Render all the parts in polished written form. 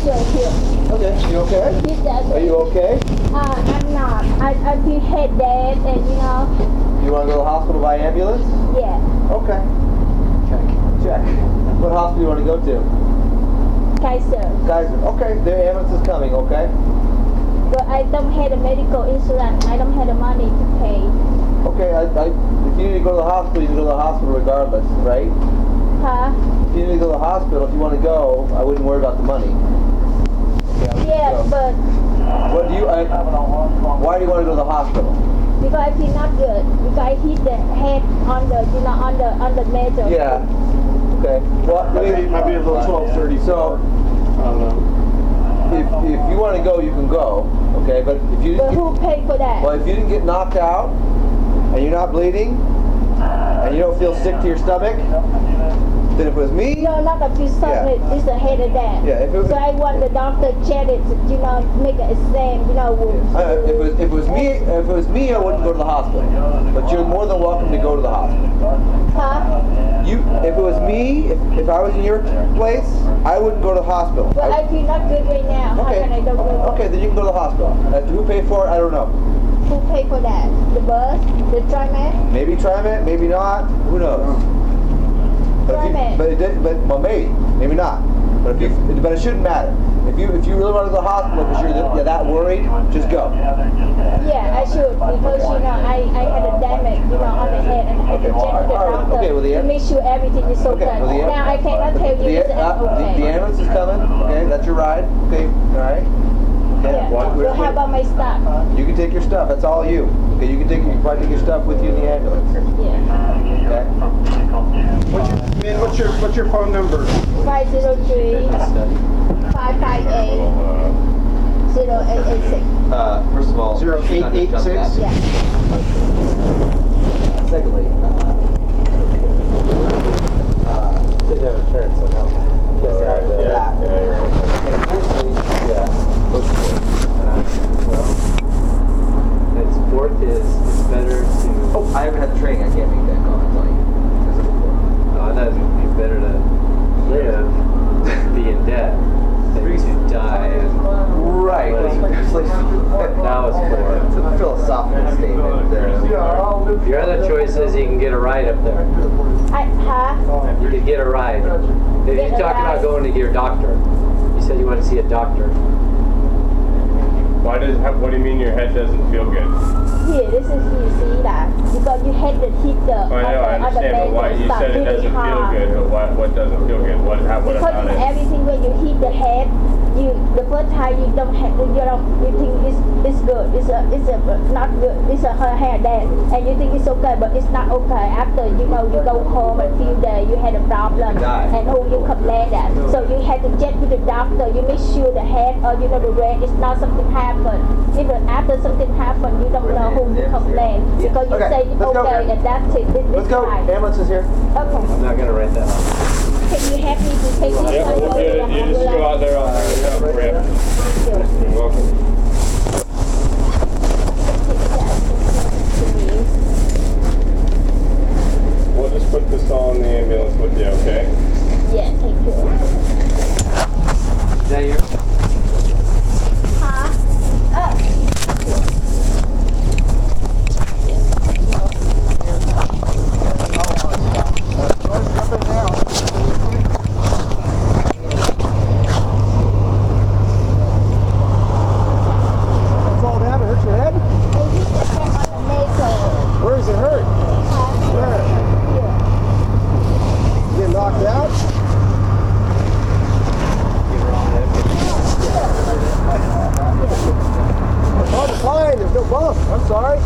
good here. Okay, you okay? He's just, Are you okay? I'm not. I feel headache and You want to go to the hospital by ambulance? yeah. Okay. Check. What hospital do you want to go to? Kaiser. Kaiser. Okay, their ambulance is coming, okay? But I don't have the medical insurance. I don't have the money to pay. Okay, if you need to go to the hospital, you can go to the hospital regardless, right? Huh? If you need to go to the hospital, if you want to go, I wouldn't worry about the money. Okay, I would Yeah, just go. but What do you, why do you want to go to the hospital? because I feel not good. Because I hit the head on the, on the metal. Yeah. Okay. Well, Might be a little 12:30. So, I don't know. if you want to go, you can go. Okay, but if you But didn't who paid for that? well, if you didn't get knocked out and you're not bleeding and you don't feel sick to your stomach, then if it was me, No, not a piece of Yeah. it. It's a head of that. Yeah, if it was- So I want the doctor check it, make an exam, if it was me, I wouldn't go to the hospital. But you're more than welcome to go to the hospital. Huh? If it was me, if I was in your place, I wouldn't go to the hospital. But I feel not good right now. How can I don't go? Okay, then you can go to the hospital. Who paid for it? I don't know. Who paid for that? The bus? The TriMet? Maybe TriMet, maybe not. Who knows? TriMet. Well, maybe not. But it shouldn't matter. If you really want to go to the hospital because you're that worried, just go. Yeah, I should because I had a damage on the head and I had to check with the doctor Okay, well, to make sure everything is okay. Okay, well, Now I cannot tell you it's okay. The ambulance is coming. Okay, that's your ride. Okay, all right. Okay. Yeah. Well, how about my stuff? You can take your stuff. That's all you. Okay, you can probably take your stuff with you in the ambulance. Yeah. Okay. What's your phone number? 503 558 0886. First of all, 0886? Yeah. Secondly, didn't have insurance, so no. Fourth is it's better to. Oh, I haven't had the training. I can't make that call. I'll tell you. I thought it would be better to live, be in debt, than to die. Right. It's like That was four. it's a philosophical statement there. Your other choice is you can get a ride up there. Huh? You could get a ride. If you talked about going to your doctor, you said you want to see a doctor. What do you mean your head doesn't feel good? Here, this is you see that because you had to hit the I know, I understand, but why you said it doesn't feel good, but what doesn't feel good? What Because about it's it? everything when you hit the head, the first time you don't have you think it's good, it's not good, it's a hair there, and you think it's okay, but it's not okay. After you go home and feel that you had a problem, and you complain that, so you have to check with the doctor. You make sure the head or the red is not something happened. Even after something happened, you don't know who you complain because you Okay, say it's let's go. okay and that's it. Let's go. Fine. Ambulance is here. Okay. I'm not going to write that off. Can you help me to take this? Yeah, we'll get it. You just go out there on the ramp. You're welcome. We'll just put this all in the ambulance with you, okay? Yeah, thank you. Is that your? What's all that? It hurts your head? Where does it hurt? Where? You get knocked out? It's hard to find. There's no bump. I'm sorry.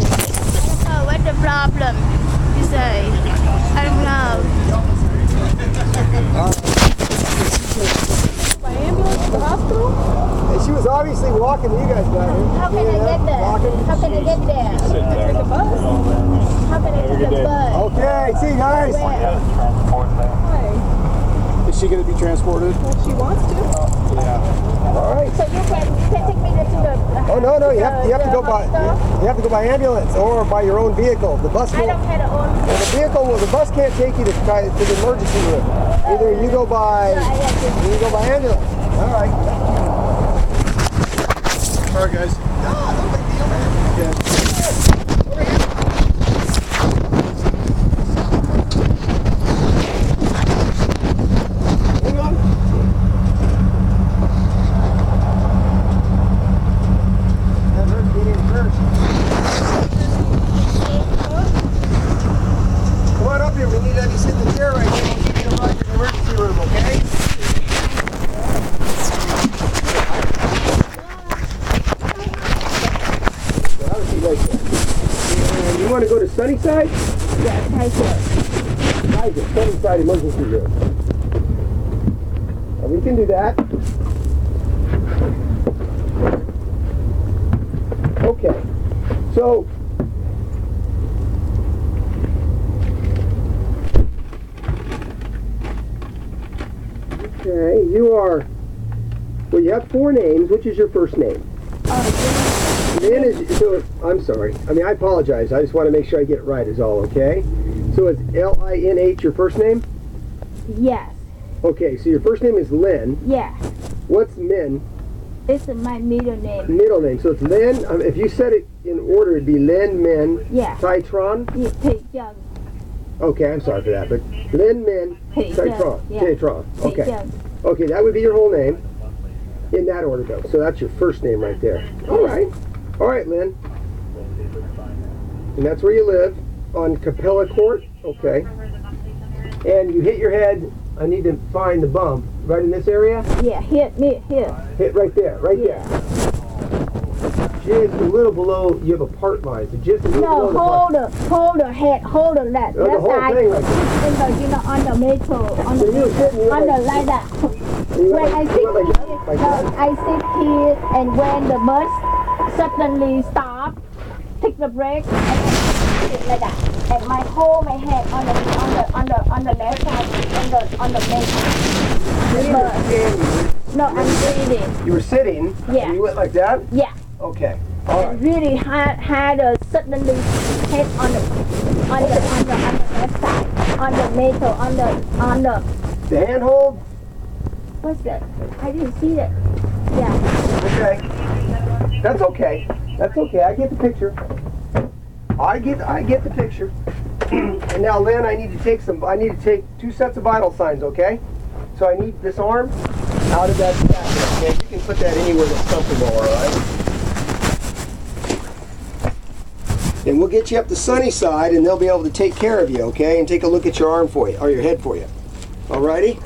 What's the problem? You say, I don't know. My ambulance to the hospital? And she was obviously walking. You guys got here. How can I get there? How can I get there? Take the bus. How can I get the bus? Okay. See you guys. Is she going to be transported? She wants to. Yeah. All right. So you can take me to the. Oh no, you have to go by ambulance or by your own vehicle. The bus I will. don't have a own. The vehicle well, the bus can't take you to the emergency room. Either you go by ambulance. All right. All right, guys. No big deal, man. Yeah. Over here. Hang on. Get in first. Come on up here. We need to have you sit in the chair right here. We'll give you a ride to the emergency room, okay? You want to go to Sunnyside? Yes, Kaiser. Sunnyside emergency room. We can do that. Okay. So, okay, you are, well, you have 4 names. Which is your first name? Lynn is, so, I'm sorry. I mean, I apologize. I just want to make sure I get it right is all, okay? So it's L-I-N-H, your first name? Yes. Okay, so your first name is Lynn. Yeah. What's Min? It's my middle name. Middle name. So it's Lynn. If you said it in order, it'd be Lynn, Min, Yeah. Taitron. Yeah, Thị Trân. Okay, I'm sorry for that, but Lynn, Min, Thị Trân. Taitron. Yeah. Taitron. Thị Okay. Trân. Okay, that would be your whole name. In that order, though. So that's your first name right there. All right. All right, Lynn. And that's where you live, on Capella Court. Okay. And you hit your head. I need to find the bump. Right in this area? Yeah, here. Hit right there, right Yeah. there. Just a little below, you have a part line. So just a little No, below the part. hold the head, hold the that. Oh, the whole side. thing right In the, on the metal, on So the you sit and you on the like- like that. You When like- I you sit like here, that? Like that? I sit here, and when the bus suddenly stop, take the brake, and I sit like that. And my head on the left side, on the metal. You were standing, No, I'm breathing. you were sitting, Yeah. and you went like that? Yeah. Okay. All right. And really had a suddenly hit on the left side, on the metal, on the The handhold? what's that? I didn't see that. Yeah. Okay. That's okay. That's okay. I get the picture. I get the picture. And now, Lynn, I need to take 2 sets of vital signs, okay? So I need this arm out of that jacket, okay? You can put that anywhere that's comfortable, all right? And we'll get you up to Sunnyside, and they'll be able to take care of you, okay? And take a look at your arm for you, or your head for you. Alrighty?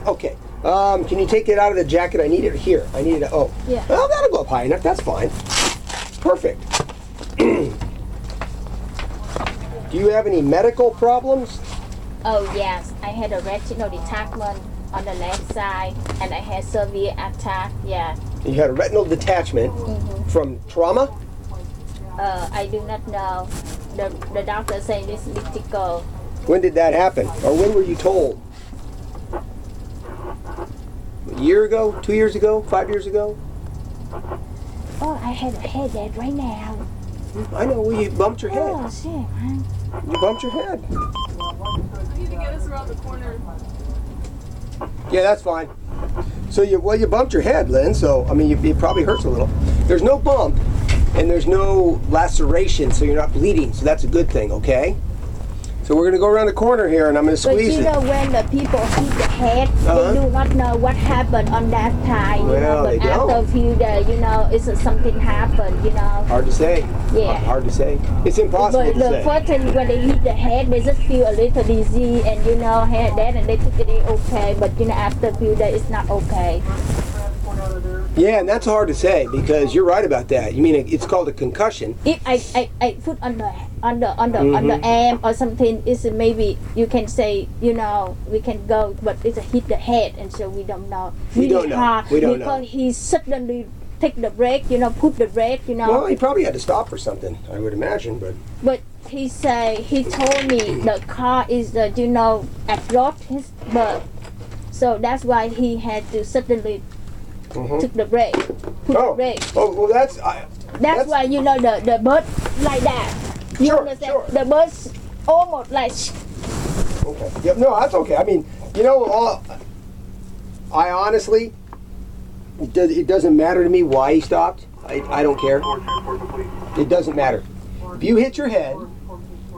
Okay. Can you take it out of the jacket? I need it here. I need it. Oh. Yeah. Well, that'll go up high enough. That's fine. Perfect. Do you have any medical problems? Oh yes, I had a retinal detachment on the left side, and I had severe attack. Yeah. You had a retinal detachment from trauma? I do not know. The doctor said it's mystical. When did that happen? Or when were you told? A year ago? 2 years ago? 5 years ago? Oh, I had a headache right now. I know. Well, you bumped your Oh head. shit, man. You bumped your head. We need to get us around the corner. Yeah, that's fine. So you bumped your head, Lynn. So I mean, it probably hurts a little. There's no bump, and there's no laceration, so you're not bleeding. So that's a good thing, okay? So we're gonna go around the corner here, and I'm gonna But squeeze you it. know when the people hit the head, Uh-huh. they do not know what happened on that time. You Well, know, but they after don't. a few days, you know, it's something happened. You know. Hard to say. Yeah. Hard to say. It's impossible But to the say. first time when they hit the head, they just feel a little dizzy and you know head that, and they think it is okay. But you know after a few days, it's not okay. Yeah, and that's hard to say because you're right about that. You mean it's called a concussion? If I put on the arm or something, it's maybe you can say you know we can go, but it's a hit the head, and so we don't know. We don't know. Hard We don't because know. he suddenly take the brake, you know, put the brake, you know. Well, he probably had to stop for something, I would imagine, but But he told me the car is you know at road his but so that's why he had to suddenly took the brake, put the brake. oh, well, that's That's why you know the bird like that. You Sure, understand? sure. The bus almost like Okay. Yep. No, that's okay. I mean, you know, I honestly, it doesn't matter to me why he stopped. I don't care. It doesn't matter. If you hit your head,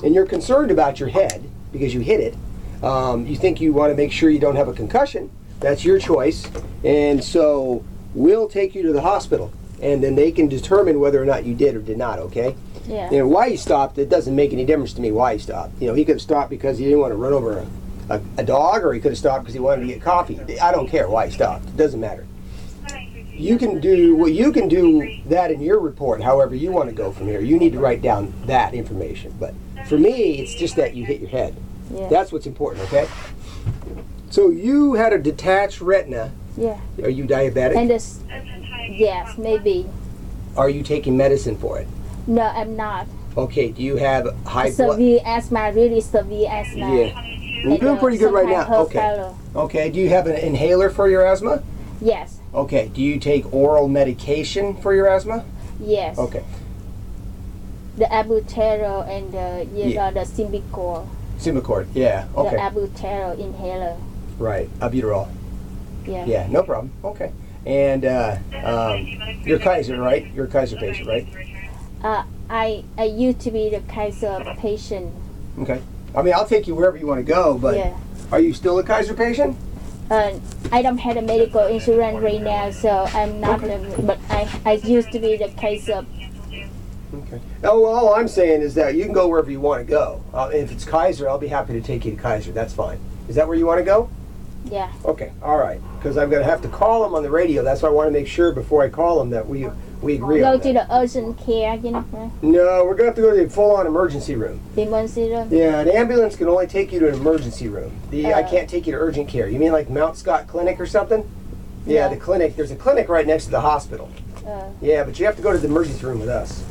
and you're concerned about your head because you hit it, you think you want to make sure you don't have a concussion. That's your choice, and so we'll take you to the hospital, and then they can determine whether or not you did or did not. Okay. yeah. You know, why he stopped, it doesn't make any difference to me why he stopped. You know, he could have stopped because he didn't want to run over a dog, or he could have stopped because he wanted to get coffee. I don't care why he stopped. It doesn't matter. You can do that in your report however you want to go from here. You need to write down that information. But for me, it's just that you hit your head. Yeah. That's what's important, okay? So you had a detached retina. Yeah. Are you diabetic? And this, yes, maybe. Are you taking medicine for it? No, I'm not. Okay, do you have high blood? Severe asthma, really severe asthma. Yeah. You're doing pretty good right now. Sometimes Okay. fellow. Okay, do you have an inhaler for your asthma? Yes, Okay, do you take oral medication for your asthma? yes. Okay. The Albuterol and Yeah. the Symbicort. Symbicort, yeah. The Okay. Albuterol inhaler. Right, albuterol. Yeah. Yeah, no problem. Okay. And you're Kaiser, right? You're a Kaiser patient, right? I used to be the Kaiser patient. Okay. I mean, I'll take you wherever you want to go, but Yeah. are you still a Kaiser patient? I don't have a medical insurance right now, so I'm not. But I used to be the Kaiser. Okay. Oh, well, all I'm saying is that you can go wherever you want to go. If it's Kaiser, I'll be happy to take you to Kaiser. That's fine. Is that where you want to go? Yeah. Okay. All right. Because I'm going to have to call them on the radio. That's why I want to make sure before I call them that we agree Go on to that. the urgent care, you know, No, we're going to have to go to the full-on emergency room. emergency room. Yeah, an ambulance can only take you to an emergency room. I Uh. can't take you to urgent care. You mean like Mount Scott Clinic or something? Yeah, Yeah. the clinic. There's a clinic right next to the hospital. Uh, Yeah, but you have to go to the emergency room with us.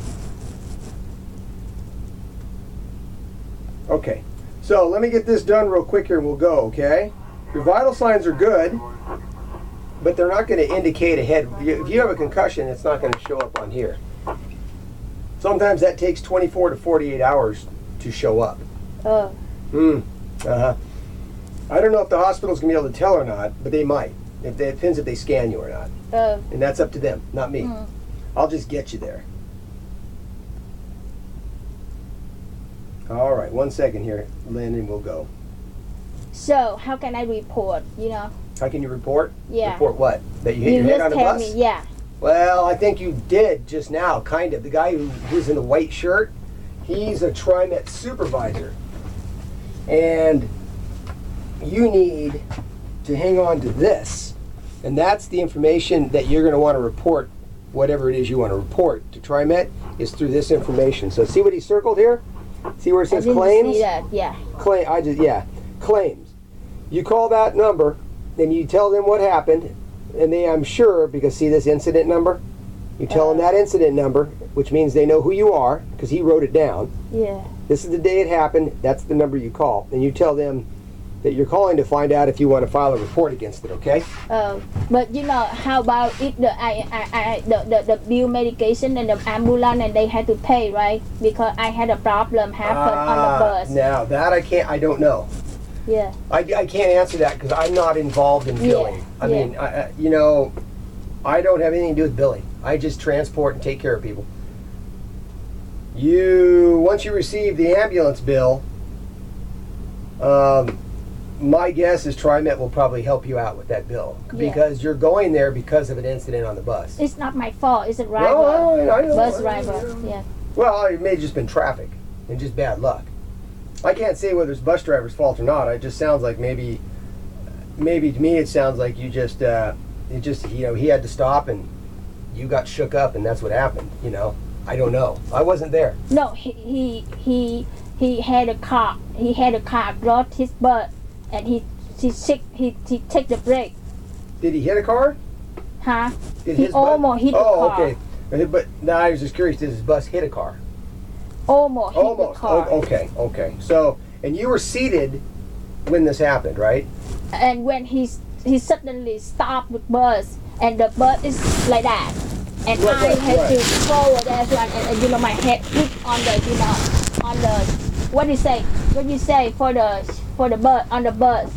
Okay, so let me get this done real quick here and we'll go, okay? Your vital signs are good, but they're not going to indicate a head. If you have a concussion, it's not going to show up on here. Sometimes that takes 24 to 48 hours to show up. oh, Uh-huh. I don't know if the hospital's going to be able to tell or not, but they might. It depends if they scan you or not. oh, And that's up to them, not me. Mm. I'll just get you there. All right, 1 second here, Lynn, and we'll go. so how can I report? You know, How can you report? Yeah. Report what? That you hit you your head just on the tell bus? me. Yeah. Well, I think you did just now, kind of. The guy who's in the white shirt, he's a TriMet supervisor. And you need to hang on to this. And that's the information that you're going to want to report, whatever it is you want to report to TriMet, is through this information. So see what he circled here? See where it I says didn't claims? see that. Yeah. Claims. You call that number, and you tell them what happened, and I'm sure, because see this incident number? You tell them that incident number, which means they know who you are, because he wrote it down. Yeah. This is the day it happened, that's the number you call. And you tell them that you're calling to find out if you want to file a report against it, okay? But you know, how about if the bill medication and the ambulance and they had to pay, right? Because I had a problem happen on the bus. Now, that I don't know. Yeah. I can't answer that because I'm not involved in billing. I yeah. mean, you know, I don't have anything to do with billing. I just transport and take care of people. Once you receive the ambulance bill, my guess is TriMet will probably help you out with that bill because you're going there because of an incident on the bus. It's not my fault. It's a driver. No, I know. Bus driver. Yeah. Well, it may have just been traffic and just bad luck. I can't say whether it's bus driver's fault or not. It just sounds like maybe to me it sounds like you just he had to stop and you got shook up and that's what happened. You know, I don't know. I wasn't there. No, he had a car. He had a car brought his bus, and he take the brake. Did he hit a car? Huh? Did He his bus- almost hit the Oh, car. okay. But now I was just curious. Did his bus hit a car? Almost hit the Almost. car. Oh, okay. So, and you were seated when this happened, right? And when he suddenly stopped the bus, and the bus is like that, and Right, I had right. to forward that one, and my head hit on the on the what do you say? What do you say for the bus on the bus?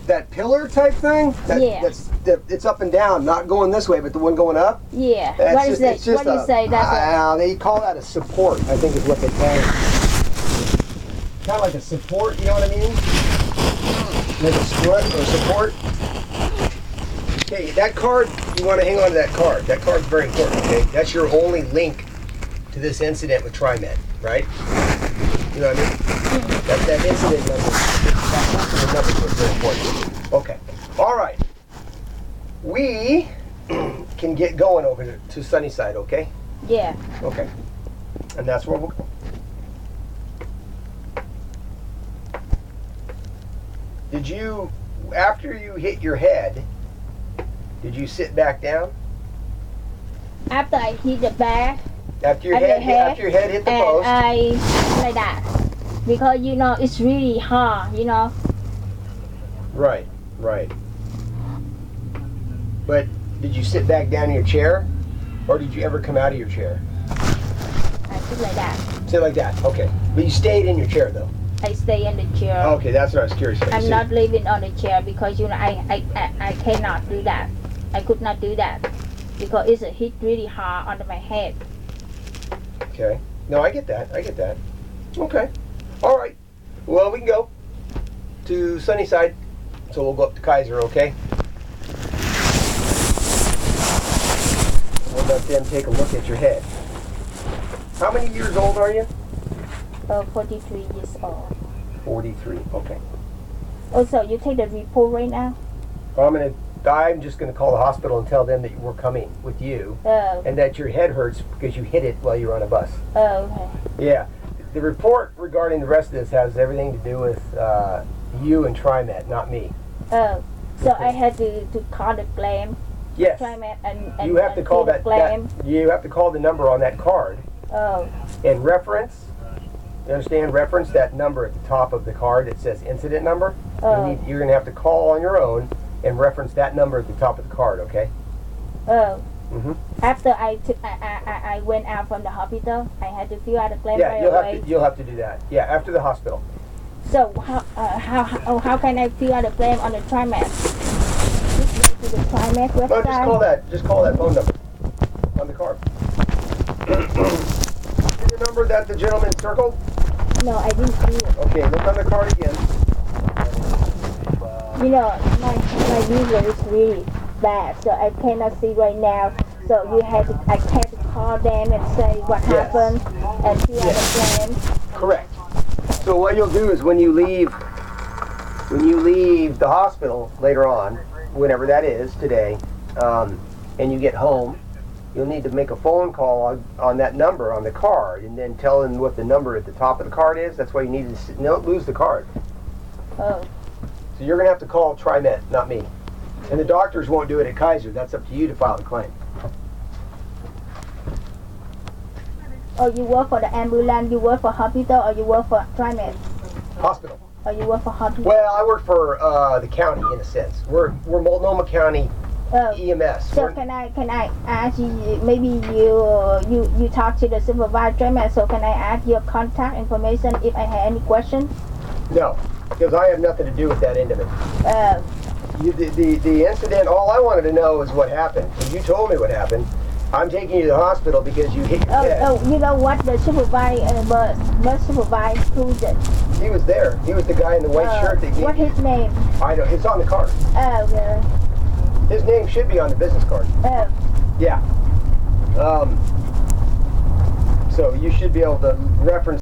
That pillar type thing? Yeah. It's up and down, not going this way, but the one going up? Yeah. That's What is just, it? What do you say? That's they call that a support, I think is what they call it. Kind of like a support, you know what I mean? Like a strut or support. Okay, that card, you want to hang on to that card. That card's very important, okay? That's your only link to this incident with TriMed, right? You know what I mean? That incident number, that number is very important. Okay, all right. We can get going over to Sunnyside, okay? yeah. Okay. And that's where we'll go. Did you, after you hit your head, did you sit back down? After I hit the back After your At the head, head, after your head hit the and post? I like that because you know it's really hard. You know. Right, right. But did you sit back down in your chair? Or did you ever come out of your chair? I sit like that. Sit like that, okay. But you stayed in your chair though? I stay in the chair. Okay, that's what I was curious about. I'm not living on the chair because you know I cannot do that. I could not do that because it's a hit really hard under my head. Okay. No, I get that. I get that. Okay. All right. Well, we can go to Sunnyside. So we'll go up to Kaiser, okay? We'll let them take a look at your head. How many years old are you? 43 years old. 43. Okay. Also, you take the report right now. I'm just gonna call the hospital and tell them that we're coming with you Oh, and that your head hurts because you hit it while you were on a bus. okay. Yeah. The report regarding the rest of this has everything to do with you and TriMed, not me. Oh, so Okay. I had to call the claim. Yes. TriMed and You have to and call pay that, the claim. you have to call the number on that card Oh, and reference. You understand? Reference that number at the top of the card that says incident number. oh, You're gonna have to call on your own and reference that number at the top of the card. Okay. oh. Mhm. After I went out from the hospital, I had to fill out the claim Yeah, right you'll away. you'll have to do that. Yeah, after the hospital. So how can I fill out the claim on the TriMed? Just go to the TriMed No, website. just call that phone number on the card. See the number that the gentleman circled? No, I didn't see it. Okay, look on the card again. You know, my vision is really bad, so I cannot see right now. So I had to call them and say what Yes. happened and fill out Yes. the claim. Correct. So what you'll do is when you leave the hospital later on, whenever that is today, and you get home, you'll need to make a phone call on that number on the card, and then tell them what the number at the top of the card is. That's why you need to don't lose the card. Oh, So you're gonna have to call TriMed, not me. And the doctors won't do it at Kaiser. That's up to you to file the claim. oh, you work for the ambulance, you work for hospital, or you work for TriMed, Hospital. or you work for hospital? Well, I work for the county in a sense. We're Multnomah County Oh. EMS. So We're- can I ask you, maybe you talk to the supervisor, so can I ask your contact information if I have any questions? No, because I have nothing to do with that end of it. The incident, all I wanted to know is what happened. You told me what happened. I'm taking you to the hospital because you hit your head. Oh, you know what, the supervisor, bus supervisor, who's it? He was there. He was the guy in the white shirt that What gave his name? I know. It's on the card. Oh, okay. His name should be on the business card. Oh, Yeah. So you should be able to reference